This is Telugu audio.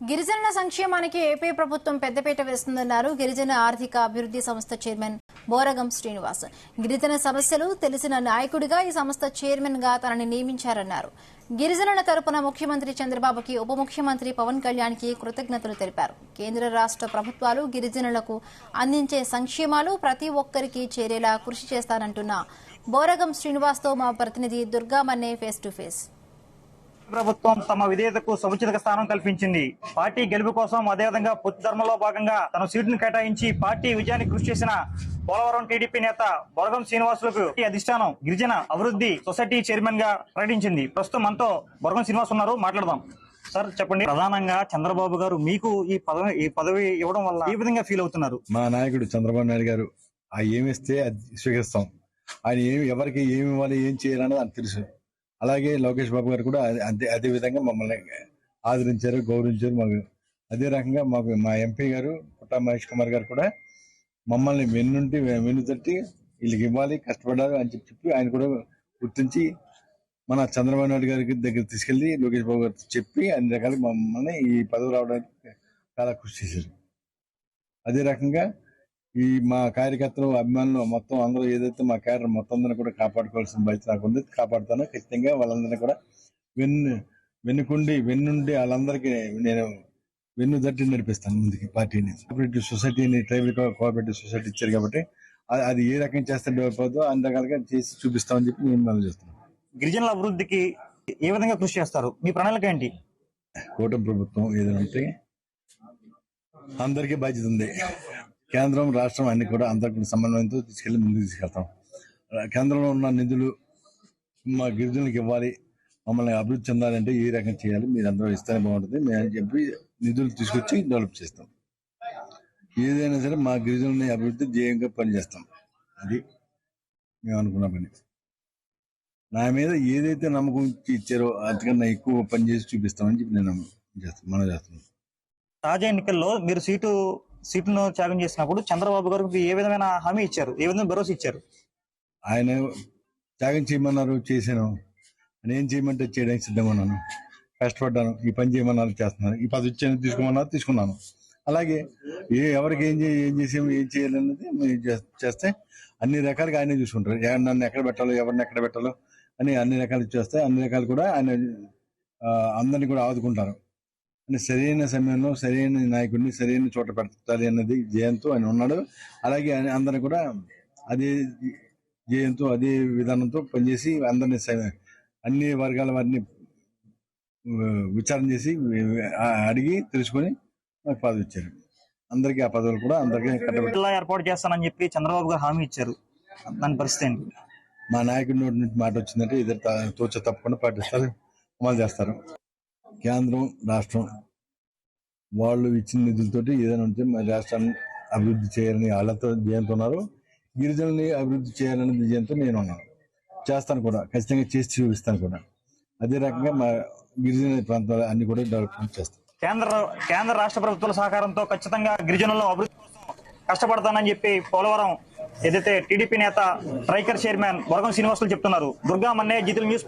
గిరిజనుల సంక్షేమానికి ఏపీ ప్రభుత్వం పెద్దపీట వేస్తుందన్నారు గిరిజన ఆర్థిక అభివృద్ధి సంస్థ చైర్మన్ బోరగం శ్రీనివాస్. గిరిజన సమస్యలు తెలిసిన నాయకుడిగా ఈ సంస్థ చైర్మన్ గా తనని నియమించారన్నారు. గిరిజనుల తరపున ముఖ్యమంత్రి చంద్రబాబుకి, ఉప ముఖ్యమంత్రి పవన్ కళ్యాణ్ కి కృతజ్ఞతలు తెలిపారు. కేంద్ర రాష్ట్ర ప్రభుత్వాలు గిరిజనులకు అందించే సంక్షేమాలు ప్రతి ఒక్కరికి చేరేలా కృషి చేస్తానంటున్న బోరగం శ్రీనివాస్ తో మా ప్రతినిధి దుర్గామన్నే ఫేస్ టు ఫేస్. ప్రభుత్వం తమ విధేయతకు సముచిత స్థానం కల్పించింది. పార్టీ గెలుపు కోసం అదేవిధంగా పొత్తు ధర్మంలో భాగంగా తన సీటును కేటాయించి పార్టీ విజయానికి కృషి చేసిన పోలవరం టీడీపీ నేత బోరగం శ్రీనివాసులకు అధిష్టానం గిరిజన అభివృద్ధి సొసైటీ చైర్మన్ గా ప్రకటించింది. ప్రస్తుతం మనతో బోరగం శ్రీనివాస్ ఉన్నారు, మాట్లాడదాం. సార్ చెప్పండి, ప్రధానంగా చంద్రబాబు గారు మీకు ఈ పదవి ఇవ్వడం వల్ల ఏ విధంగా ఫీల్ అవుతున్నారు? మా నాయకుడు చంద్రబాబు నాయుడు గారు ఏమిస్తే అది స్వీకరిస్తాం. ఆయన ఎవరికి ఏమి ఇవ్వాలి, ఏం చేయాలన్నది అని తెలుసు. అలాగే లోకేష్ బాబు గారు కూడా అదే విధంగా మమ్మల్ని ఆదరించారు, గౌరవించారు. మాకు అదే రకంగా మా ఎంపీ గారు పుట్టా మహేష్ కుమార్ గారు కూడా మమ్మల్ని వెన్నుతట్టి వీళ్ళకి ఇవ్వాలి, కష్టపడాలి అని చెప్పి ఆయన కూడా గుర్తించి మన చంద్రబాబు నాయుడు గారికి దగ్గర తీసుకెళ్లి లోకేష్ బాబు గారితో చెప్పి అన్ని రకాలుగా మమ్మల్ని ఈ పదవి రావడానికి చాలా కృషి చేశారు. అదే రకంగా ఈ మా కార్యకర్తలు, అభిమానులు మొత్తం అందరూ ఏదైతే మా క్యాడర్ మొత్తం అందరినీ కూడా కాపాడుకోవాల్సిన బాధ్యత నాకు ఉంది. కాపాడుతాను ఖచ్చితంగా. వాళ్ళందరినీ కూడా వెన్నుండి వాళ్ళందరికీ నేను వెన్ను తట్టి నడిపిస్తాను ముందుకి పార్టీని. కోఆపరేటివ్ సొసైటీని, ట్రైబల్ కోఆపరేటివ్ సొసైటీ ఇచ్చారు కాబట్టి అది ఏ రకంగా చేస్తే డెవలప్ అవుతుందో అన్ని రకాలుగా చేసి చూపిస్తామని చెప్పి నేను మనం చేస్తున్నాను. గిరిజనుల అభివృద్ధికి ఏ విధంగా కృషి చేస్తారు? మీ ప్రణాళిక ఏంటి? కూటమి ప్రభుత్వం ఏదైనా ఉంటే అందరికీ బాధ్యత ఉంది. కేంద్రం, రాష్ట్రం అన్ని కూడా అందరికీ సమన్వయంతో తీసుకెళ్లి ముందుకు తీసుకెళ్తాం. కేంద్రంలో ఉన్న నిధులు మా గిరిజనులకు ఇవ్వాలి, మమ్మల్ని అభివృద్ధి చెందాలంటే ఏ రకంగా చేయాలి, మీరు అందరూ ఇస్తేనే బాగుంటుంది మేము చెప్పి నిధులు తీసుకొచ్చి డెవలప్ చేస్తాం. ఏదైనా సరే మా గిరిజనులని అభివృద్ధి ధ్యేయంగా పనిచేస్తాం. అది మేము అనుకున్న పని. నా మీద ఏదైతే నమ్మకం ఇచ్చారో అంతకన్నా ఎక్కువ పని చేసి చూపిస్తామని చెప్పి నేను మనం చేస్తున్నాం. తాజా ఎన్నికల్లో మీరు సీటును త్యాగం చేసినప్పుడు చంద్రబాబు గారు ఏ విధమైన హామీ ఇచ్చారు, ఏ విధంగా భరోసా ఇచ్చారు? ఆయన త్యాగం చేయమన్నారు, చేశాను. నేను చేయమంటే చేయడానికి సిద్ధంగా ఉన్నాను. కష్టపడ్డాను. ఈ పని చేయమన్నారు, చేస్తున్నాను. ఈ పది ఇచ్చాను, తీసుకోమన్నారు, తీసుకున్నాను. అలాగే ఎవరికి ఏం చేయాలన్నది మేము చేస్తే అన్ని రకాలుగా ఆయనే చూసుకుంటారు. నన్ను ఎక్కడ పెట్టాలో, ఎవరిని ఎక్కడ పెట్టాలో అని అన్ని రకాలు చేస్తే అన్ని రకాలు కూడా ఆయన అందరినీ కూడా ఆదుకుంటారు. అని సరైన సమయంలో సరైన నాయకుడిని సరైన చోట పెట్టాలి అన్నది జయంతో ఆయన ఉన్నాడు. అలాగే అందరిని కూడా అదే జయంతో, అదే విధానంతో పనిచేసి అందరినీ అన్ని వర్గాల వారిని విచారణ చేసి అడిగి తెలుసుకొని నాకు పదవి ఇచ్చారు. అందరికీ ఆ పదవులు కూడా అందరికీ ఏర్పాటు చేస్తానని చెప్పి చంద్రబాబు గారు హామీ ఇచ్చారు. దాని పరిస్థితి ఏంటి? మా నాయకుడి నోటి నుంచి మాట వచ్చిందంటే ఇద్దరు తోచ తప్పకుండా పాటిస్తారు, అమలు చేస్తారు. కేంద్రం, రాష్ట్రం వాళ్ళు ఇచ్చిన నిధులతోటి ఏదైనా ఉంటే మా రాష్ట్రాన్ని అభివృద్ధి చేయాలని వాళ్ళతో ధ్యేయంతో ఉన్నారు. గిరిజనుల్ని అభివృద్ధి చేయాలనే ధ్యేయంతో నేను ఉన్నాను. చేస్తాను కూడా, ఖచ్చితంగా చేసి చూపిస్తాను కూడా. అదే రకంగా మా గిరిజన ప్రాంతాలు అన్ని కూడా డెవలప్మెంట్ చేస్తాం. కేంద్ర రాష్ట్ర ప్రభుత్వాల సహకారంతో ఖచ్చితంగా గిరిజనుల అభివృద్ధి కోసం కష్టపడతానని చెప్పి పోలవరం ఏదైతే టీడీపీ నేత ట్రైకర్ చైర్మన్ బోరగం శ్రీనివాసులు చెప్తున్నారు. దుర్గామన్నే, జీ తెలుగు న్యూస్.